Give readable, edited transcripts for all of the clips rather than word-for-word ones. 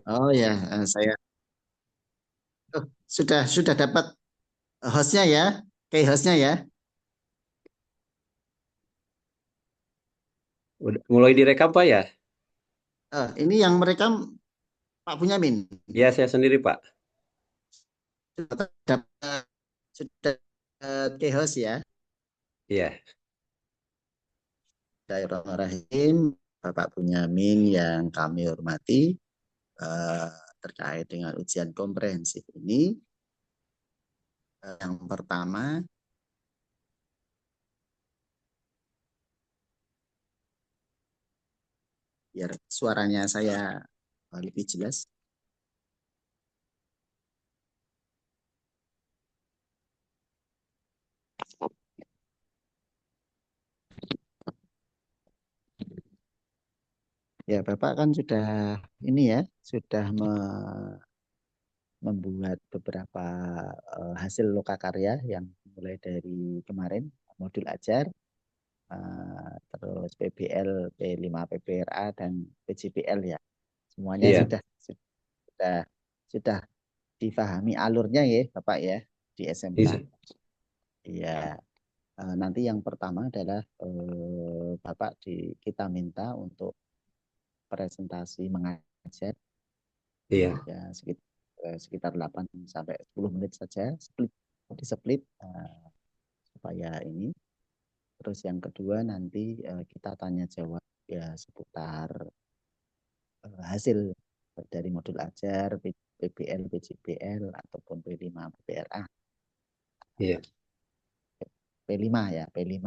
Oh ya, saya oh, sudah dapat hostnya ya, kayak hostnya ya. Udah, mulai direkam Pak ya? Ini yang merekam Pak Bunyamin. Ya, saya sendiri Pak. Sudah dapat sudah kayak host ya. Iya, Bismillahirrahmanirrahim. Bapak Bunyamin yang kami hormati eh, terkait dengan ujian komprehensif ini. Yang pertama, biar suaranya saya lebih jelas. Ya, Bapak kan sudah ini ya, sudah membuat beberapa hasil lokakarya yang mulai dari kemarin modul ajar, terus PBL, P5 PPRA dan PJPL ya. Semuanya iya, sudah sudah difahami alurnya ya, Bapak ya di SMK. iya, Iya, nanti yang pertama adalah Bapak kita minta untuk presentasi mengajar iya, ya sekitar 8 sampai 10 menit saja, split supaya ini. Terus yang kedua nanti kita tanya jawab ya seputar hasil dari modul ajar PBL, PJBL ataupun P5 PPRA. iya, P5 ya, P5.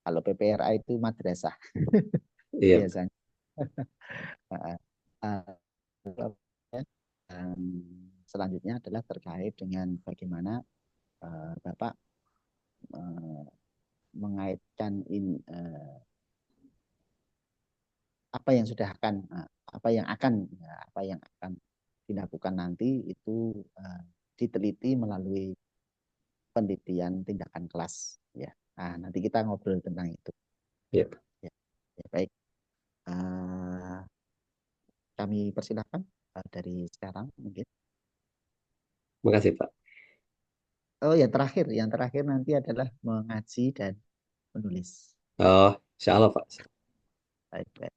Kalau PPRA itu madrasah iya, biasanya. Uh, uh, Selanjutnya adalah terkait dengan bagaimana Bapak uh, mengaitkan apa yang sudah akan apa yang akan ya, apa yang akan dilakukan nanti itu diteliti melalui penelitian tindakan kelas ya. Nah, nanti kita ngobrol tentang itu. iya. Ya, ya baik. Uh, Kami persilahkan dari sekarang mungkin. Makasih Pak. Oh ya terakhir, yang terakhir nanti adalah mengaji dan menulis. Oh, insya Allah Pak. Baik, baik.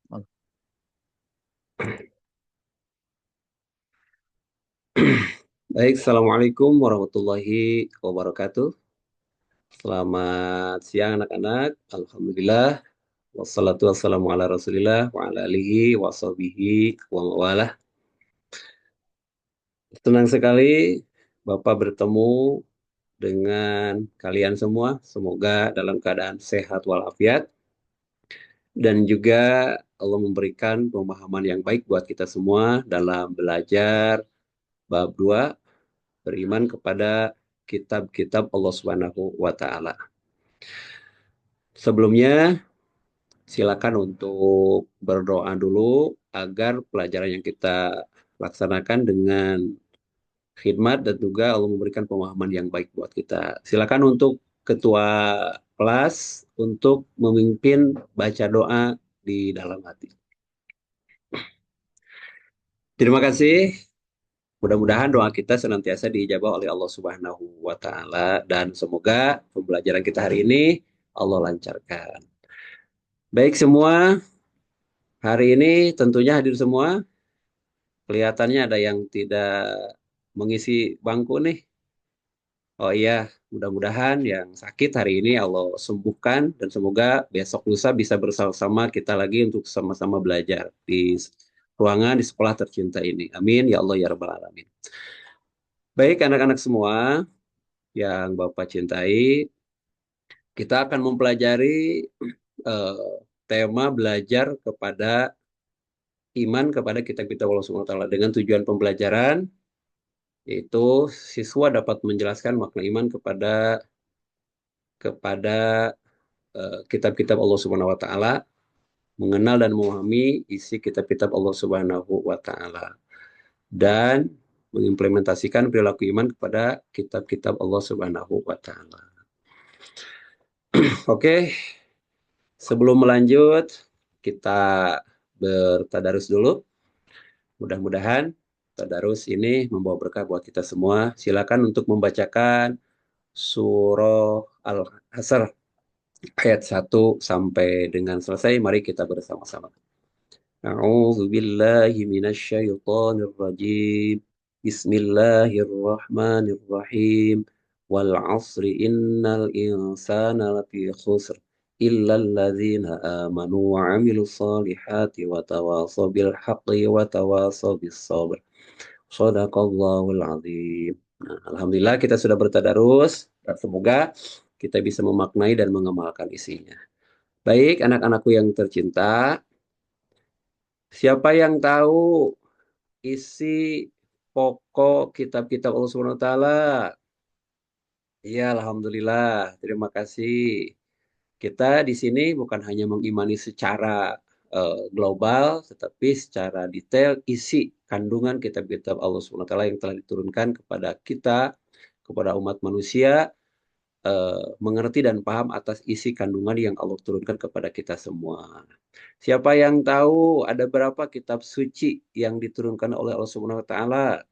Baik, Assalamualaikum warahmatullahi wabarakatuh. Selamat siang anak-anak. Alhamdulillah. Wassalatu wassalamu ala rasulillah wa ala alihi wa sahbihi wa mawalah. Senang sekali Bapak bertemu dengan kalian semua. Semoga dalam keadaan sehat walafiat. Dan juga Allah memberikan pemahaman yang baik buat kita semua dalam belajar bab 2 beriman kepada kitab-kitab Allah Subhanahu wa taala. Sebelumnya silakan untuk berdoa dulu agar pelajaran yang kita laksanakan dengan khidmat dan juga Allah memberikan pemahaman yang baik buat kita. Silakan untuk ketua kelas untuk memimpin baca doa di dalam hati. Terima kasih. Mudah-mudahan doa kita senantiasa diijabah oleh Allah Subhanahu wa taala dan semoga pembelajaran kita hari ini Allah lancarkan. Baik semua, hari ini tentunya hadir semua. Kelihatannya ada yang tidak mengisi bangku nih. Oh iya, mudah-mudahan yang sakit hari ini Allah sembuhkan dan semoga besok lusa bisa bersama-sama kita lagi untuk sama-sama belajar di ruangan di sekolah tercinta ini. Amin ya Allah ya rabbal alamin. Baik anak-anak semua yang Bapak cintai, kita akan mempelajari eh, tema belajar kepada iman kepada kitab-kitab Allah Subhanahu wa taala dengan tujuan pembelajaran yaitu siswa dapat menjelaskan makna iman kepada kitab-kitab Allah Subhanahu wa taala, mengenal dan memahami isi kitab-kitab Allah Subhanahu wa taala dan mengimplementasikan perilaku iman kepada kitab-kitab Allah Subhanahu wa taala. Oke, sebelum melanjut kita bertadarus dulu. Mudah-mudahan tadarus ini membawa berkah buat kita semua. Silakan untuk membacakan surah Al-Hasr ayat 1 sampai dengan selesai. Mari kita bersama-sama. أعوذ بالله من الشيطان الرجيم بسم الله الرحمن الرحيم والعصر إن الإنسان لفي خسر إلا الذين آمنوا وعملوا الصالحات وتواصوا بالحق وتواصوا بالصبر صدق الله العظيم. Nah, Alhamdulillah kita sudah bertadarus dan semoga kita bisa memaknai dan mengamalkan isinya. Baik, anak-anakku yang tercinta, siapa yang tahu isi pokok kitab-kitab Allah Subhanahu wa taala? Iya, alhamdulillah. Terima kasih. Kita di sini bukan hanya mengimani secara global, tetapi secara detail isi kandungan kitab-kitab Allah Subhanahu wa taala yang telah diturunkan kepada kita, kepada umat manusia, mengerti dan paham atas isi kandungan yang Allah turunkan kepada kita semua. Siapa yang tahu ada berapa kitab suci yang diturunkan oleh Allah Subhanahu wa taala?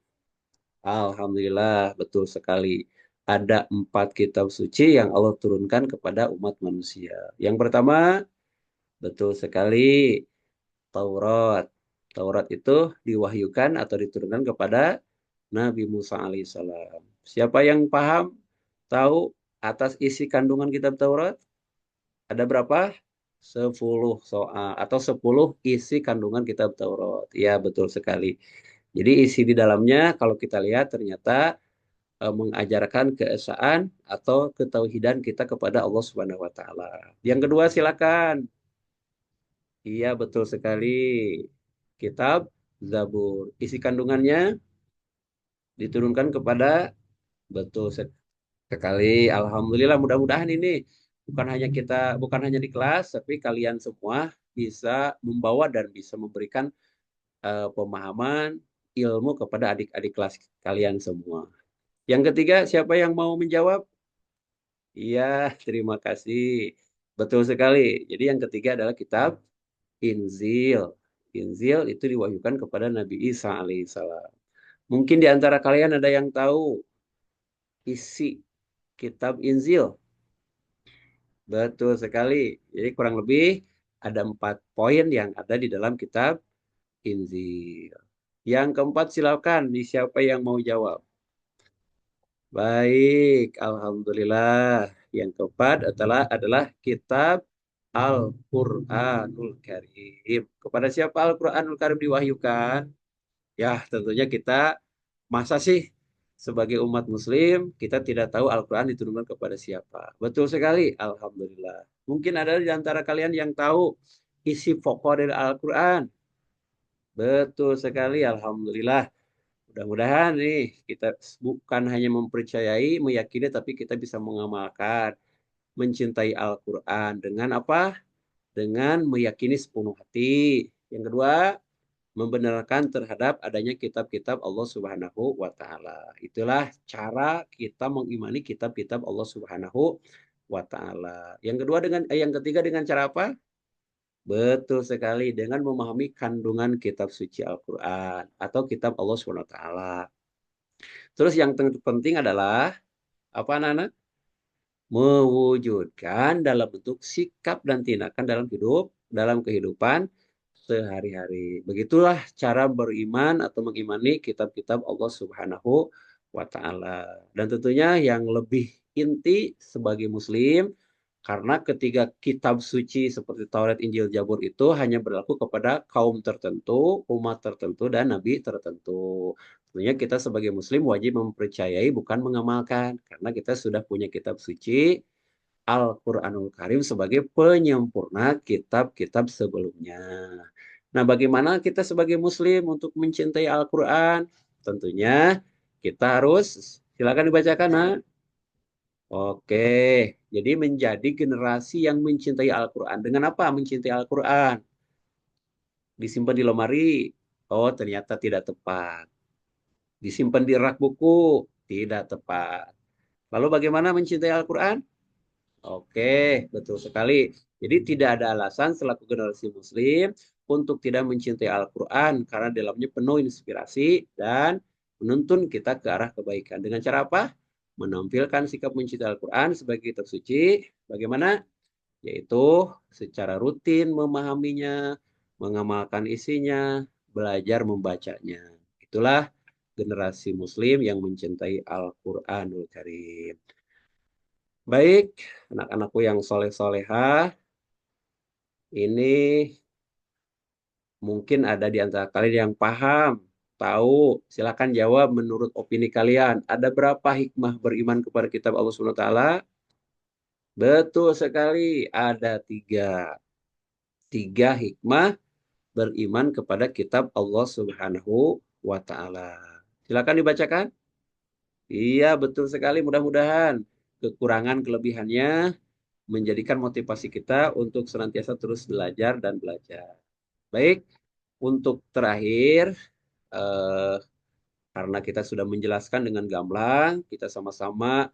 Alhamdulillah, betul sekali. Ada 4 kitab suci yang Allah turunkan kepada umat manusia. Yang pertama, betul sekali, Taurat. Taurat itu diwahyukan atau diturunkan kepada Nabi Musa alaihissalam. Siapa yang paham, tahu atas isi kandungan kitab Taurat? Ada berapa? 10 soal atau 10 isi kandungan kitab Taurat. Ya, betul sekali. Jadi isi di dalamnya kalau kita lihat ternyata mengajarkan keesaan atau ketauhidan kita kepada Allah Subhanahu wa taala. Yang kedua silakan. Iya betul sekali. Kitab Zabur. Isi kandungannya diturunkan kepada betul sekali. Alhamdulillah mudah-mudahan ini bukan hanya di kelas tapi kalian semua bisa membawa dan bisa memberikan pemahaman ilmu kepada adik-adik kelas kalian semua. Yang ketiga, siapa yang mau menjawab? Iya, terima kasih. Betul sekali. Jadi yang ketiga adalah kitab Inzil. Inzil itu diwahyukan kepada Nabi Isa alaihissalam. Mungkin di antara kalian ada yang tahu isi kitab Inzil. Betul sekali. Jadi kurang lebih ada 4 poin yang ada di dalam kitab Inzil. Yang keempat silakan, siapa yang mau jawab? Baik, Alhamdulillah. Yang keempat adalah kitab Al-Quranul Karim. Kepada siapa Al-Quranul Karim diwahyukan? Ya, tentunya kita, masa sih sebagai umat muslim, kita tidak tahu Al-Quran diturunkan kepada siapa. Betul sekali, Alhamdulillah. Mungkin ada di antara kalian yang tahu isi pokok dari Al-Quran. Betul sekali, Alhamdulillah. Mudah-mudahan nih kita bukan hanya mempercayai, meyakini, tapi kita bisa mengamalkan, mencintai Al-Quran dengan apa? Dengan meyakini sepenuh hati. Yang kedua, membenarkan terhadap adanya kitab-kitab Allah Subhanahu wa taala. Itulah cara kita mengimani kitab-kitab Allah Subhanahu wa taala. Yang ketiga dengan cara apa? Betul sekali dengan memahami kandungan kitab suci Al-Qur'an atau kitab Allah Subhanahu wa taala. Terus yang terpenting adalah apa anak-anak? Mewujudkan dalam bentuk sikap dan tindakan dalam kehidupan sehari-hari. Begitulah cara beriman atau mengimani kitab-kitab Allah Subhanahu wa taala. Dan tentunya yang lebih inti sebagai muslim karena ketiga kitab suci seperti Taurat, Injil, Zabur itu hanya berlaku kepada kaum tertentu, umat tertentu dan nabi tertentu. Tentunya kita sebagai muslim wajib mempercayai bukan mengamalkan karena kita sudah punya kitab suci Al-Quranul Karim sebagai penyempurna kitab-kitab sebelumnya. Nah, bagaimana kita sebagai Muslim untuk mencintai Al-Quran? Tentunya kita harus, silakan dibacakan, nah. Oke, jadi menjadi generasi yang mencintai Al-Quran. Dengan apa mencintai Al-Quran? Disimpan di lemari? Oh, ternyata tidak tepat. Disimpan di rak buku? Tidak tepat. Lalu bagaimana mencintai Al-Quran? Oke, betul sekali. Jadi tidak ada alasan selaku generasi Muslim untuk tidak mencintai Al-Quran karena dalamnya penuh inspirasi dan menuntun kita ke arah kebaikan. Dengan cara apa? Menampilkan sikap mencintai Al-Quran sebagai kitab suci. Bagaimana? Yaitu secara rutin memahaminya, mengamalkan isinya, belajar membacanya. Itulah generasi Muslim yang mencintai Al-Quranul Karim. Baik, anak-anakku yang soleh-solehah, ini mungkin ada di antara kalian yang paham, tahu, silakan jawab menurut opini kalian. Ada berapa hikmah beriman kepada kitab Allah Subhanahu wa taala? Betul sekali, ada tiga. Tiga hikmah beriman kepada kitab Allah Subhanahu wa taala. Silakan dibacakan. Iya, betul sekali. Mudah-mudahan kekurangan kelebihannya menjadikan motivasi kita untuk senantiasa terus belajar dan belajar. Baik, untuk terakhir, eh, karena kita sudah menjelaskan dengan gamblang, kita sama-sama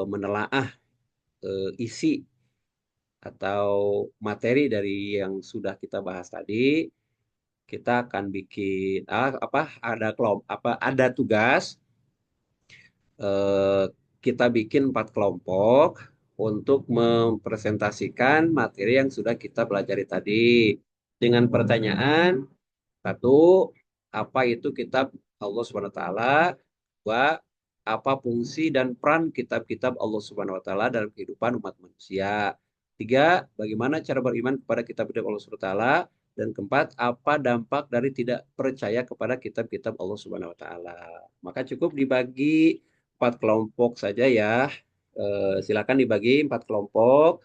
menelaah isi atau materi dari yang sudah kita bahas tadi. Kita akan bikin ada tugas, eh, kita bikin 4 kelompok untuk mempresentasikan materi yang sudah kita pelajari tadi dengan pertanyaan. Satu, apa itu kitab Allah Subhanahu wa taala? Dua, apa fungsi dan peran kitab-kitab Allah Subhanahu wa taala dalam kehidupan umat manusia? Tiga, bagaimana cara beriman kepada kitab-kitab Allah Subhanahu wa taala? Dan keempat, apa dampak dari tidak percaya kepada kitab-kitab Allah Subhanahu wa taala? Maka cukup dibagi 4 kelompok saja ya. Silakan dibagi 4 kelompok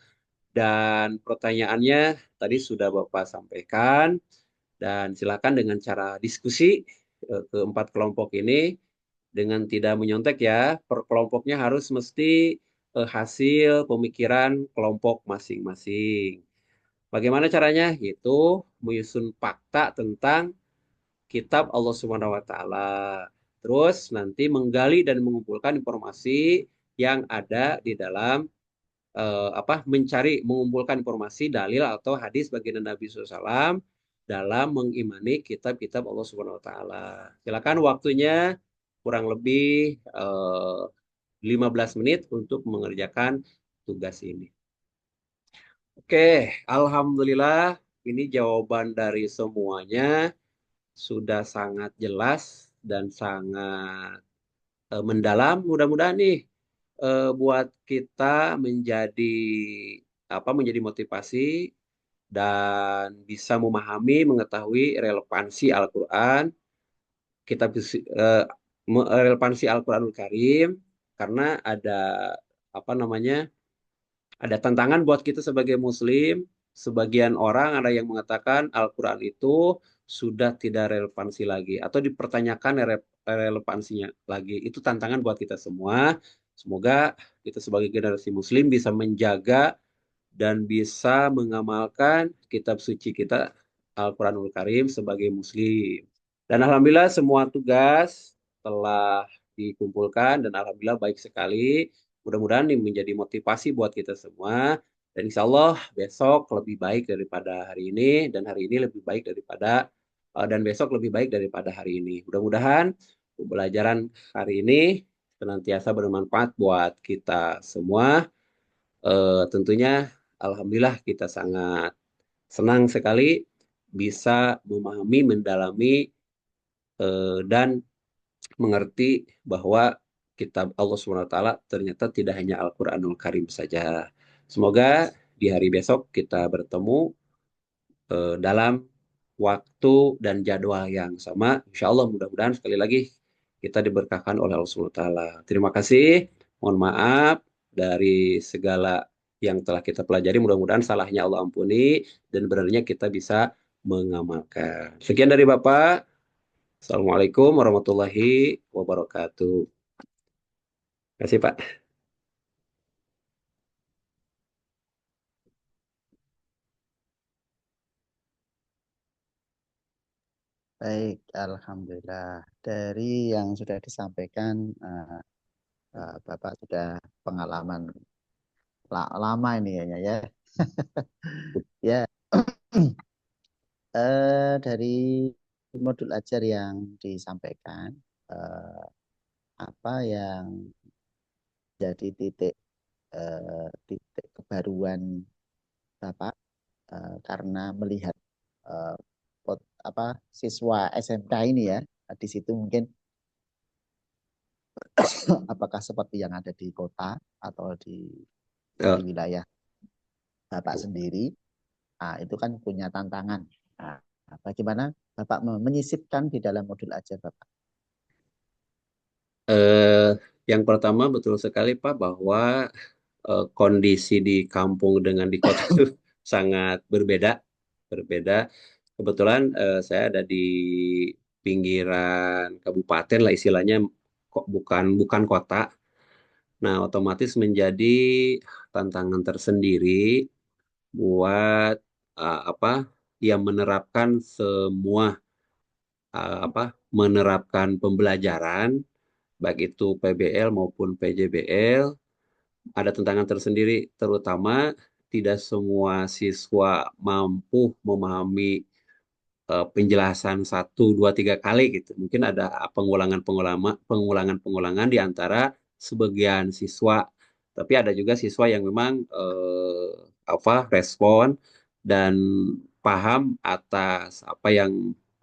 dan pertanyaannya tadi sudah Bapak sampaikan. Dan silakan dengan cara diskusi keempat kelompok ini dengan tidak menyontek ya. Per kelompoknya harus mesti hasil pemikiran kelompok masing-masing. Bagaimana caranya? Yaitu menyusun fakta tentang kitab Allah Subhanahu wa taala. Terus nanti menggali dan mengumpulkan informasi yang ada di dalam mengumpulkan informasi dalil atau hadis baginda Nabi SAW dalam mengimani kitab-kitab Allah Subhanahu Wa Taala. Silakan waktunya kurang lebih 15 menit untuk mengerjakan tugas ini. Oke, alhamdulillah ini jawaban dari semuanya sudah sangat jelas dan sangat mendalam. Mudah-mudahan nih buat kita menjadi menjadi motivasi dan bisa memahami, mengetahui relevansi Al-Quran, kita bisa relevansi Al-Quranul Karim karena ada apa namanya ada tantangan buat kita sebagai Muslim. Sebagian orang ada yang mengatakan Al-Quran itu sudah tidak relevansi lagi atau dipertanyakan relevansinya lagi. Itu tantangan buat kita semua. Semoga kita sebagai generasi Muslim bisa menjaga dan bisa mengamalkan kitab suci kita Al-Quranul Karim sebagai Muslim. Dan Alhamdulillah semua tugas telah dikumpulkan dan Alhamdulillah baik sekali. Mudah-mudahan ini menjadi motivasi buat kita semua. Dan insya Allah besok lebih baik daripada hari ini dan hari ini lebih baik daripada dan besok lebih baik daripada hari ini. Mudah-mudahan pembelajaran hari ini senantiasa bermanfaat buat kita semua. Tentunya Alhamdulillah kita sangat senang sekali bisa memahami, mendalami, dan mengerti bahwa kitab Allah Subhanahu wa taala ternyata tidak hanya Al-Qur'anul Karim saja. Semoga di hari besok kita bertemu dalam waktu dan jadwal yang sama. Insya Allah mudah-mudahan sekali lagi kita diberkahkan oleh Allah Subhanahu wa taala. Terima kasih. Mohon maaf dari segala yang telah kita pelajari. Mudah-mudahan salahnya Allah ampuni dan benarnya kita bisa mengamalkan. Sekian dari Bapak. Assalamualaikum warahmatullahi wabarakatuh. Terima kasih Pak. Baik, alhamdulillah. Dari yang sudah disampaikan, Bapak sudah pengalaman lama ini ya. Ya, Dari modul ajar yang disampaikan, eh, apa yang jadi titik kebaruan Bapak karena melihat eh, siswa SMK ini ya, di situ mungkin apakah seperti yang ada di kota atau di Eh, wilayah Bapak sendiri, itu kan punya tantangan. Nah, bagaimana Bapak menyisipkan di dalam modul ajar Bapak? eh, yang pertama betul sekali Pak bahwa kondisi di kampung dengan di kota itu sangat berbeda, berbeda. Kebetulan saya ada di pinggiran kabupaten lah istilahnya, kok bukan bukan kota. Nah, otomatis menjadi tantangan tersendiri buat apa yang menerapkan semua menerapkan pembelajaran baik itu PBL maupun PJBL ada tantangan tersendiri, terutama tidak semua siswa mampu memahami penjelasan satu, dua, tiga kali gitu. Mungkin ada pengulangan di antara sebagian siswa, tapi ada juga siswa yang memang respon dan paham atas apa yang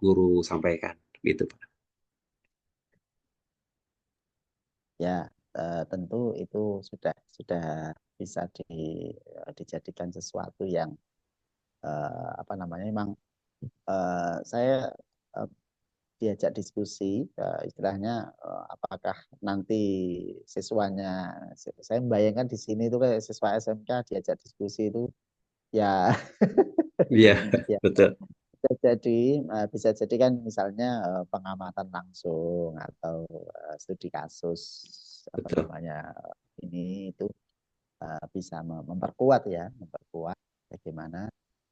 guru sampaikan, gitu Pak. Ya, tentu itu sudah bisa dijadikan sesuatu yang apa namanya, memang saya eh, diajak diskusi, istilahnya apakah nanti siswanya, saya membayangkan di sini itu kayak siswa SMK diajak diskusi itu ya, Iya, ya betul, bisa jadi kan misalnya pengamatan langsung atau studi kasus apa betul, namanya, ini itu bisa memperkuat bagaimana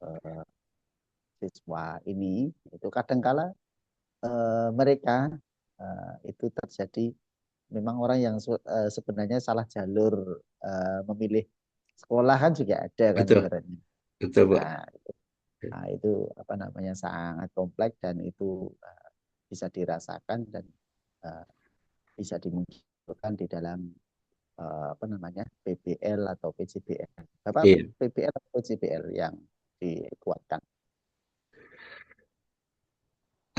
eh, siswa ini itu kadangkala mereka itu terjadi memang orang yang sebenarnya salah jalur memilih sekolah kan juga ada kan betul, ibaratnya. betul, Pak. Nah, itu apa namanya sangat kompleks dan itu bisa dirasakan dan uh, bisa dimunculkan di dalam apa namanya PBL atau PJBL. Bapak Iya. PBL atau PJBL yang dikuatkan?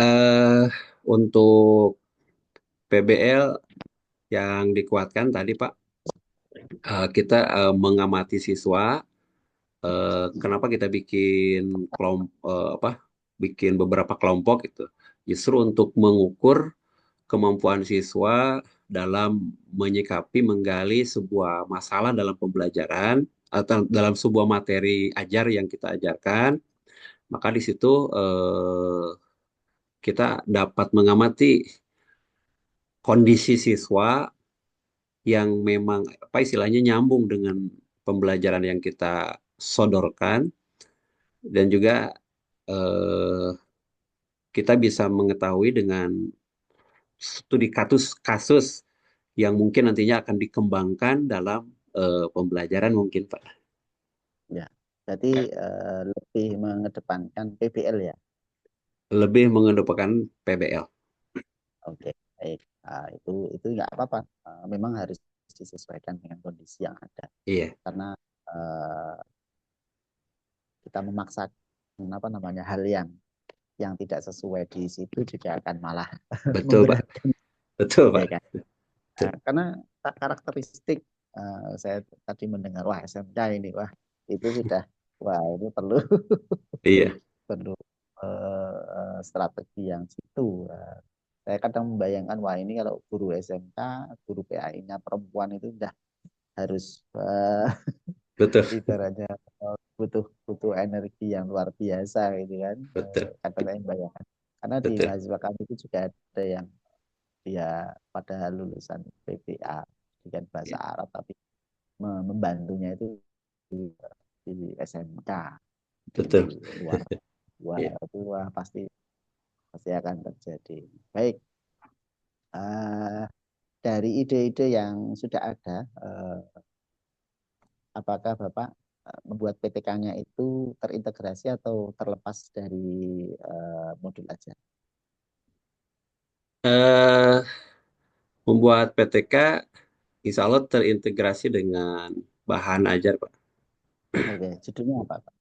eh untuk PBL yang dikuatkan tadi Pak, kita mengamati siswa. Kenapa kita bikin bikin beberapa kelompok itu? Justru untuk mengukur kemampuan siswa dalam menyikapi, menggali sebuah masalah dalam pembelajaran atau dalam sebuah materi ajar yang kita ajarkan. Maka di situ kita dapat mengamati kondisi siswa yang memang apa istilahnya nyambung dengan pembelajaran yang kita sodorkan dan juga eh, kita bisa mengetahui dengan studi kasus yang mungkin nantinya akan dikembangkan dalam pembelajaran mungkin Pak. Ya, berarti lebih mengedepankan PBL ya. Lebih mengedepankan PBL. Oke, baik. Itu nggak apa-apa. Memang harus disesuaikan dengan kondisi yang ada. Iya, Karena eh, kita memaksakan apa namanya hal yang tidak sesuai di situ juga akan malah betul Pak. memberatkan, Betul ya Pak. kan? Betul. Karena karakteristik saya tadi mendengar wah SMK ini wah itu sudah wah ini perlu Iya, perlu strategi yang situ. Saya kadang membayangkan wah ini kalau guru SMK, guru PAI-nya perempuan itu udah harus betul, ibaratnya butuh butuh energi yang luar biasa gitu kan. betul, Kadang saya membayangkan karena di betul, mahasiswa kami itu juga ada yang dia pada lulusan PPA dengan bahasa Arab tapi membantunya itu di SMK di betul. luar luar Iya. itu wah, pasti pasti akan terjadi. Baik, eh, dari ide-ide yang sudah ada, apakah Bapak membuat PTK-nya itu terintegrasi atau terlepas dari modul aja? Eh, Membuat PTK insya Allah terintegrasi dengan bahan ajar, Pak. Oke, judulnya apa, Pak?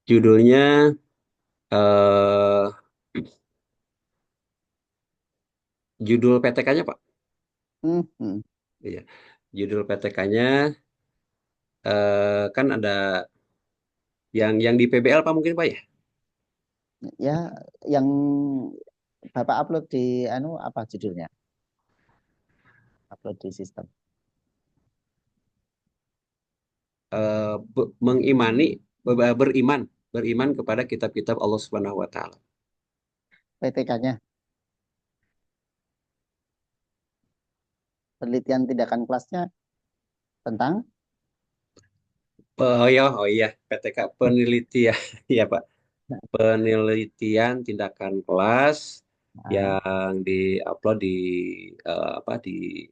Judulnya eh judul PTK-nya, Pak. Hmm, hmm. Iya. Judul PTK-nya kan ada yang di PBL Pak mungkin Pak ya? Ya, yang Bapak upload di apa judulnya? Upload di sistem. Mengimani beriman beriman kepada kitab-kitab Allah Subhanahu wa taala. PTK-nya, penelitian tindakan kelasnya tentang Oh iya, PTK penelitian ya Pak. Penelitian tindakan kelas nah, yang diupload di apa di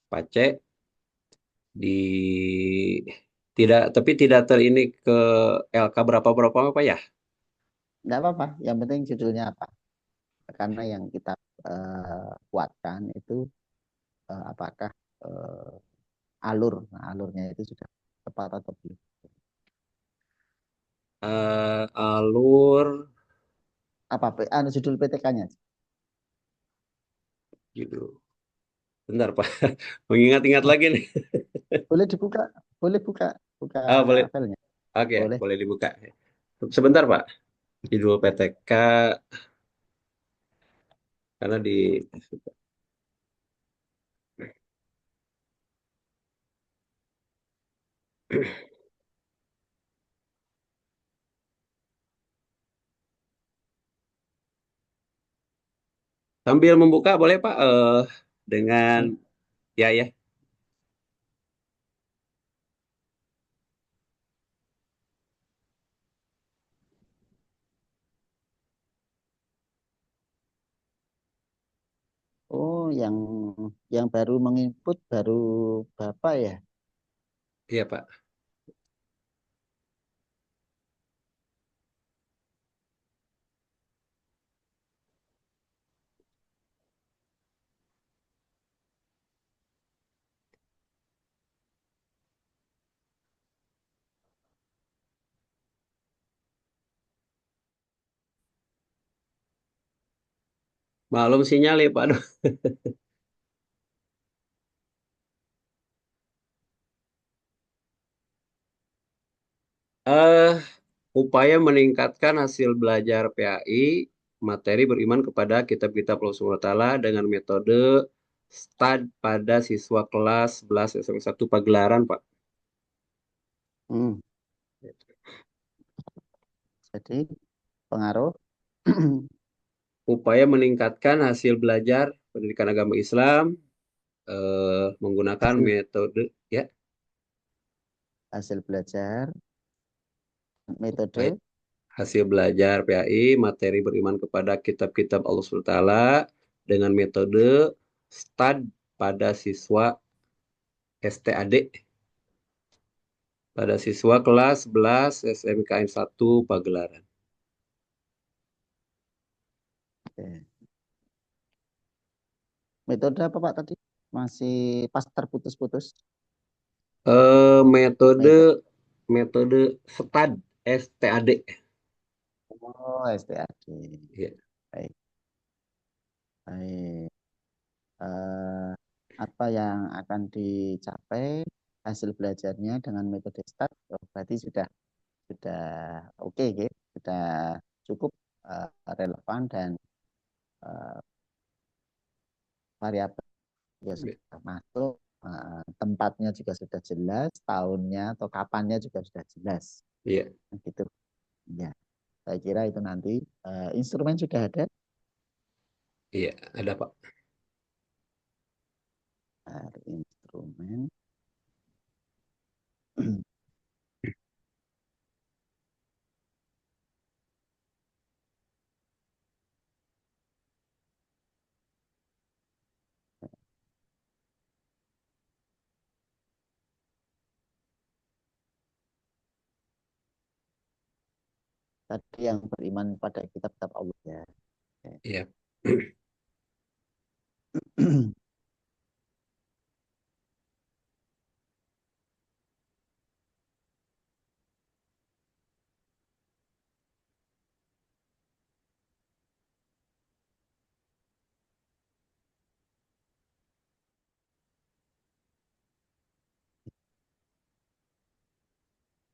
Pace di tidak tapi tidak terini ke LK berapa berapa Pak ya? enggak apa-apa, yang penting judulnya apa. Karena yang kita buatkan itu apakah alurnya itu sudah tepat atau belum. Alur Apa judul PTK-nya? judul. Bentar Pak, mengingat-ingat lagi nih. Boleh dibuka, boleh buka buka Ah boleh, filenya. oke Boleh. boleh dibuka. Sebentar Pak, judul PTK karena di sambil membuka boleh Pak dengan Hmm. ya ya. Oh, yang baru menginput baru Bapak ya? Iya Pak. Malum sinyal ya Pak. Aduh. Eh Upaya meningkatkan hasil belajar PAI materi beriman kepada kitab-kitab Allah Subhanahu wa taala dengan metode STAD pada siswa kelas 11 SMP 1 pagelaran Pak. Hmm. Jadi pengaruh Upaya meningkatkan hasil belajar pendidikan agama Islam menggunakan hasil metode ya hasil belajar upaya- metode hasil belajar PAI materi beriman kepada kitab-kitab Allah Subhanahu wa taala dengan metode STAD pada siswa STAD pada siswa kelas 11 SMKN 1 Pagelaran. metode apa Pak tadi? Masih pas terputus-putus. Metode Metode. metode STAD STAD. Oh, STAD. Ya, Baik, baik. Eh, apa yang akan dicapai hasil belajarnya dengan metode STAT? Oh, berarti sudah oke, gitu. Sudah cukup relevan dan eh, variabel juga sudah masuk, tempatnya juga sudah jelas, tahunnya atau kapannya juga sudah jelas. iya, Gitu. Ya, saya kira itu nanti instrumen sudah ada. iya, ada Pak. Instrumen. tadi yang beriman pada kitab-kitab Allah ya. Iya.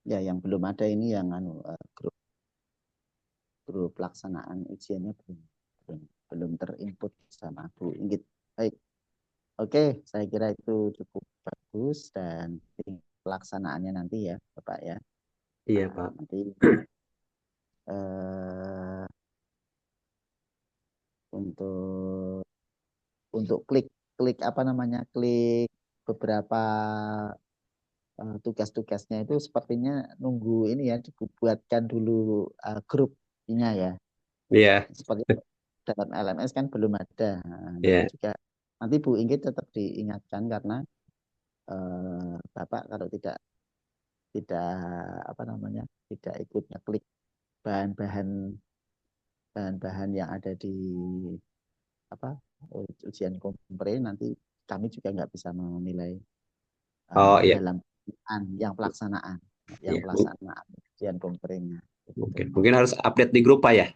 Ya, yang belum ada ini yang grup grup pelaksanaan ujiannya belum belum terinput sama Bu Inggit. Baik, oke, saya kira itu cukup bagus dan pelaksanaannya nanti ya, Bapak ya. Iya, Nah, Pak. nanti eh, untuk klik klik apa namanya klik beberapa tugas-tugasnya itu sepertinya nunggu ini ya dibuatkan dulu grupnya ya. Iya, Seperti dalam LMS kan belum ada. Nah, nanti iya. juga nanti Bu Inggit tetap diingatkan karena Bapak kalau tidak apa namanya tidak ikut ngeklik bahan-bahan bahan-bahan yang ada di apa ujian kompre nanti kami juga nggak bisa menilai Oh, iya. dalam pelaksanaan yang Iya, pelaksanaan ujian komprenya gitu. mungkin. Mungkin harus update di grup, Pak ya.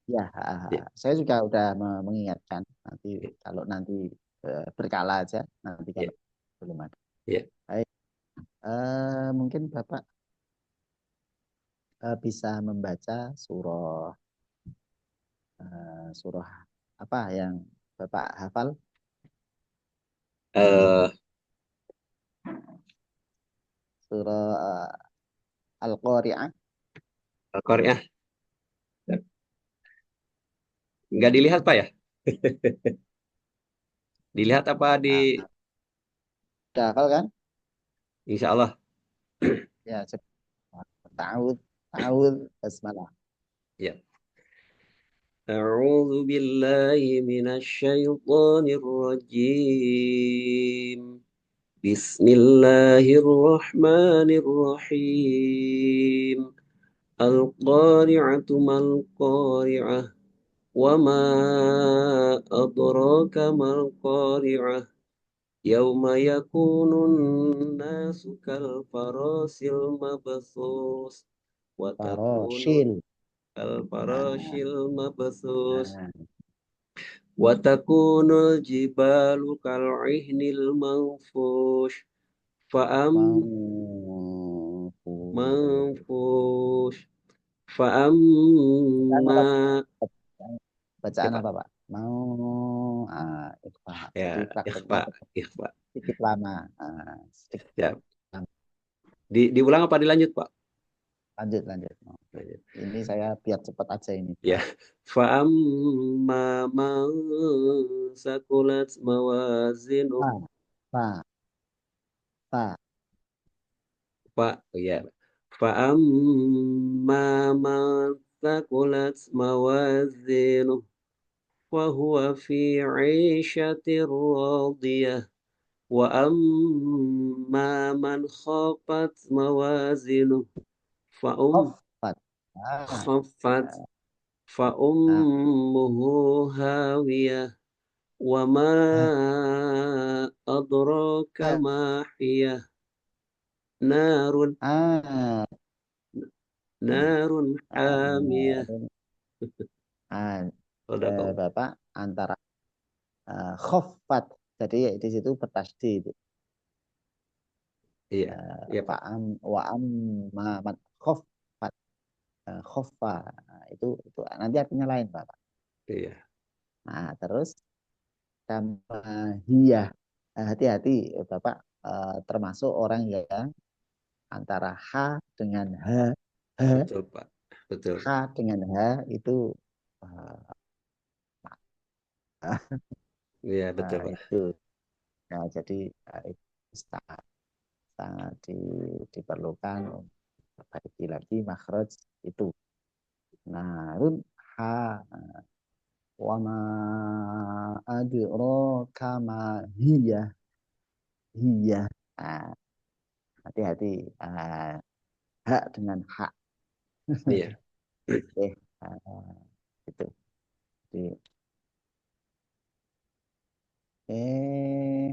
Ya, Iya, saya juga udah mengingatkan nanti kalau nanti berkala aja nanti iya, kalau belum ada. iya. Baik, mungkin Bapak bisa membaca surah apa yang Bapak hafal, Eh, surah Al-Qari'ah. Korea nggak dilihat, Pak ya? Dilihat apa Nah, di udah hafal kan? Insya Allah. Ya, ta'awud, ta'awud, basmalah. Ya. أعوذ بالله من الشيطان الرجيم بسم الله الرحمن الرحيم القارعة ما القارعة وما أدراك ما القارعة يوم يكون الناس كالفراش المبثوث وتكون Paroshil. كالفراش Nah, المبثوث nah, وتكون الجبال كالعهن المنفوش فأم mau منفوش bacaan apa, فأما bacaan apa apa Pak? Mau ikhfa. Jadi ya prakteknya ikhfa tetap ikhfa sedikit lama. Sedikit ya lama. diulang apa dilanjut Pak? Lanjut, lanjut. Lanjut. Ini saya biar cepat aja ini. Ya, فأما من ثقلت موازينه Pa, pa, pa. Pak ya فأما من ثقلت موازينه فهو في عيشة راضية وأما من خافت موازينه Khofat. Ah, خفت ah, فأمه هاوية وما ah, أدراك ah, ما هي نار ah. نار حامية Ah, ah, صدق الله Bapak antara khofat. Jadi di situ bertasdid. iya iya Pak Fa'am wa amma man khofat. Khoffa. Nah, itu nanti artinya lain Bapak. iya Nah, terus sama hiyah. Hati-hati Bapak termasuk orang yang antara H dengan H, betul Pak betul H Pak dengan H itu eh, iya betul Pak itu. Nah, jadi itu sangat, sangat diperlukan untuk perbaiki lagi makhraj itu. Nah, run H wa ma adraka ma hiyah hiyah. Nah, hati-hati hak dengan hak. iya Oke, uh, itu. Jadi, eh,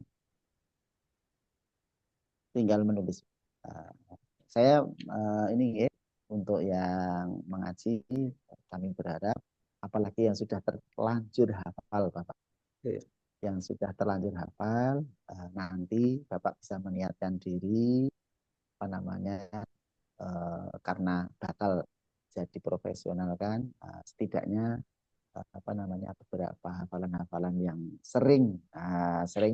tinggal menulis. Uh, saya ini ya, untuk yang mengaji, kami berharap, apalagi yang sudah terlanjur hafal, Bapak. Iya, Yang sudah terlanjur hafal, nanti Bapak bisa meniatkan diri, apa namanya, karena bakal jadi profesional kan, setidaknya apa namanya beberapa hafalan-hafalan yang sering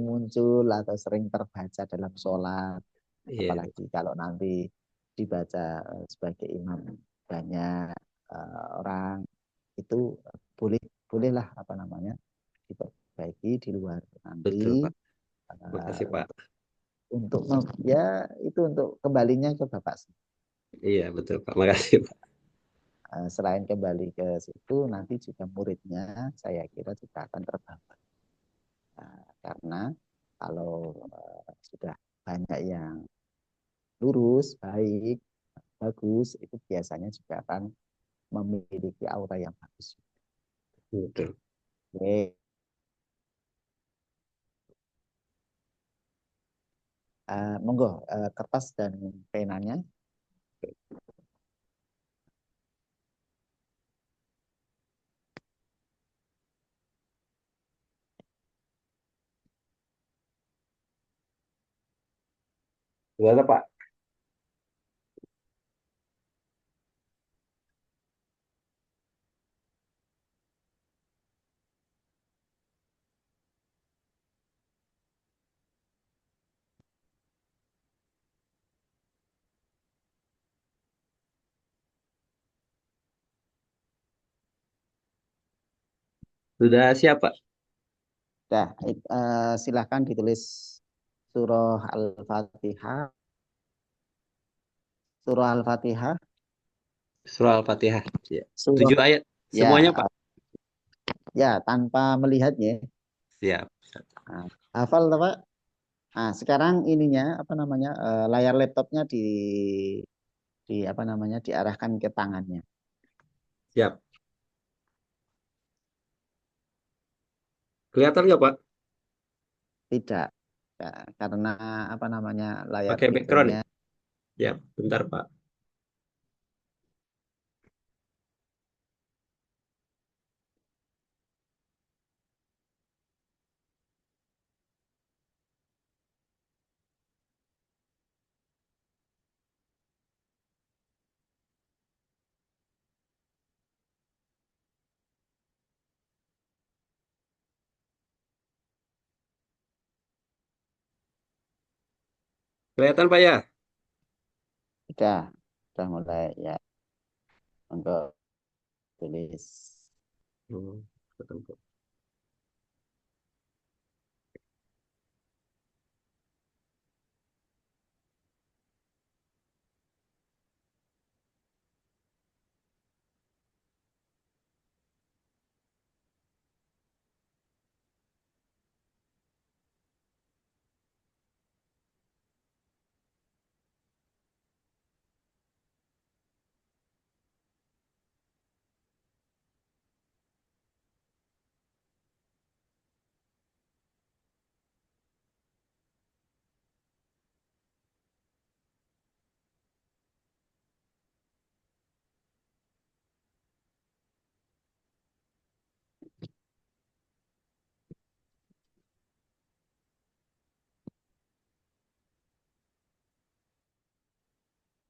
muncul atau sering terbaca dalam sholat, iya, apalagi kalau nanti dibaca sebagai imam banyak orang, itu boleh bolehlah apa namanya diperbaiki di luar betul nanti Pak. Makasih Pak. untuk ya itu untuk kembalinya ke Bapak. Iya, betul Pak. Makasih Pak. Selain kembali ke situ, nanti juga muridnya saya kira juga akan terbantu. Karena kalau sudah banyak yang lurus, baik, bagus, itu biasanya juga akan memiliki aura yang bagus. Betul. Oke. Monggo kertas dan penanya. Gimana Pak? Sudah siap Pak? Nah, silahkan ditulis surah Al-Fatihah, surah Al-Fatihah, Surah Al-Fatihah. Ya. surah 7 ayat. Semuanya ya Pak? ya tanpa melihatnya. Siap. Nah, hafal Pak. Nah, sekarang ininya apa namanya layar laptopnya di apa namanya diarahkan ke tangannya. Siap. Kelihatan nggak Pak? Tidak. Ya, karena apa namanya layar Pakai background ya? itunya Ya, bentar Pak. Kelihatan Pak ya? sudah mulai ya untuk tulis. Hmm, kelihatan, Pak.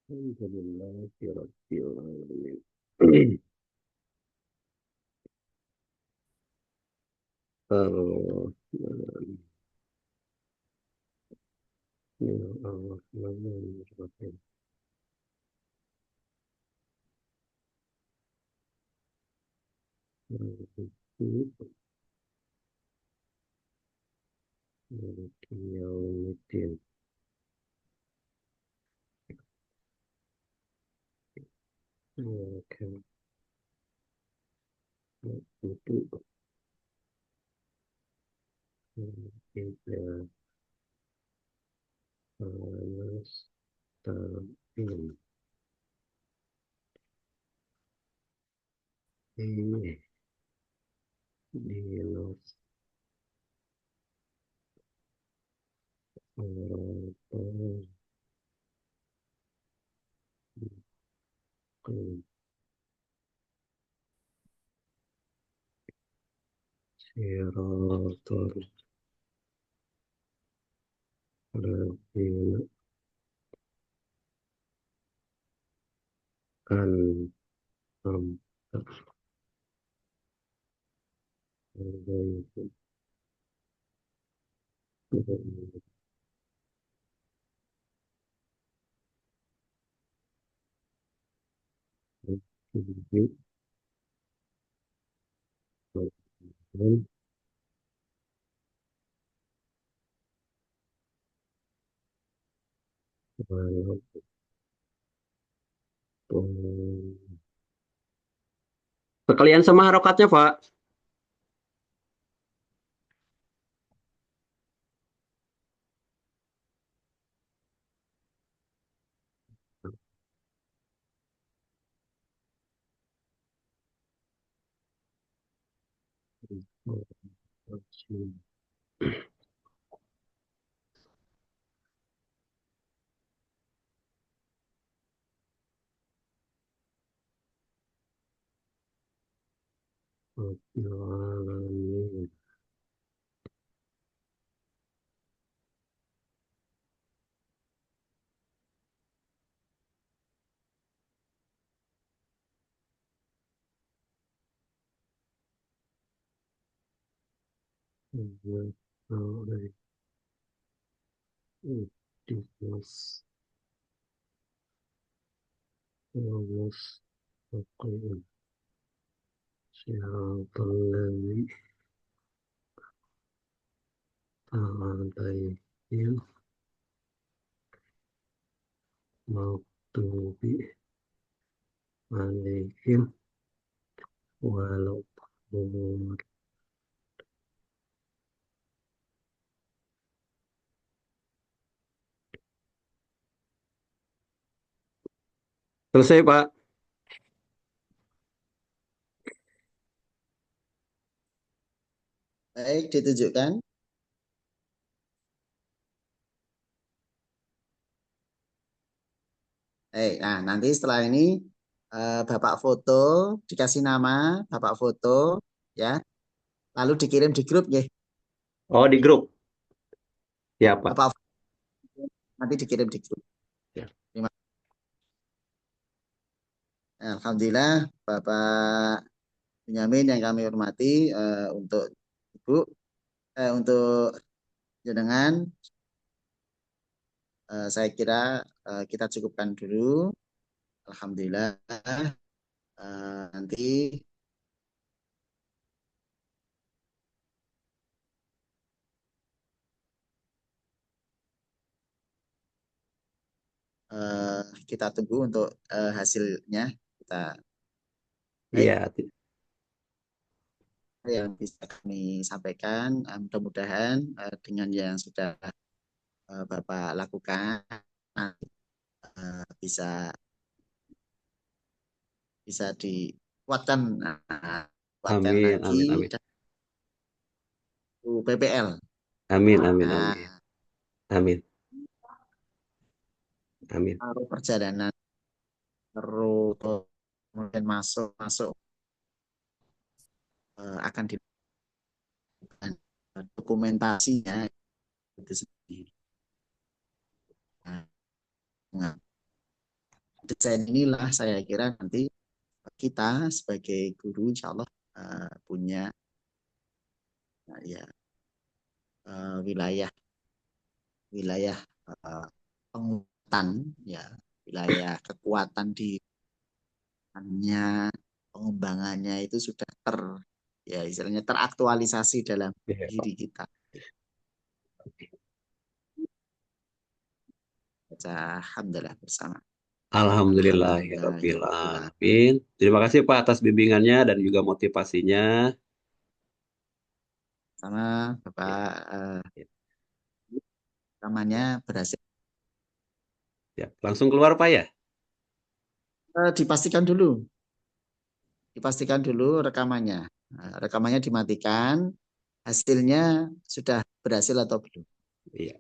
Alhamdulillahirabbil alamin. Allah, ya Allah, Maliki yaumiddin. Iyyaka na'budu wa iyyaka nasta'in. Ini dinos siratal mustaqim. Siratal ladzina an'amta alaihim ghairil maghdubi alaihim waladdallin. Sekalian sama harokatnya, Pak. Rabbil alamin. Ihdinas mustaqim. Siratal ladzina alaihim maghdubi alaihim waladdallin. Selesai, Pak. Baik, ditunjukkan. Baik, nah nanti setelah ini Bapak foto, dikasih nama, Bapak foto, ya, lalu dikirim di grup, ya. Oh, di grup. Ya, Pak. Bapak nanti dikirim di grup. Ya. Terima Alhamdulillah, Bapak Benyamin yang kami hormati, untuk Ibu, untuk jenengan, saya kira kita cukupkan dulu. Alhamdulillah, nanti kita tunggu untuk hasilnya. Kita baik Iya. yang bisa kami sampaikan. Mudah-mudahan dengan yang sudah Bapak lakukan, bisa bisa dikuatkan, kuatkan Amin, lagi amin, amin. dan PPL. Amin, amin, amin. Nah, Amin, amin. kalau perjalanan terus kemudian masuk masuk akan dilakukan dokumentasinya itu sendiri. Nah, nah, desain inilah saya kira nanti kita sebagai guru insya Allah punya ya wilayah wilayah eh, penguatan, ya, wilayah kekuatan di pengembangannya itu sudah ya istilahnya teraktualisasi dalam Iya, Pak. diri kita. Baca Alhamdulillah bersama. Alhamdulillahirabbil Alhamdulillahirabbil alamin. Terima kasih, Pak, atas bimbingannya dan juga motivasinya. sama Ya, Bapak, ya, namanya ya. berhasil. Ya. Langsung keluar, Pak, ya? Dipastikan dulu dipastikan dulu rekamannya. Rekamannya dimatikan, hasilnya sudah berhasil atau belum. Iya.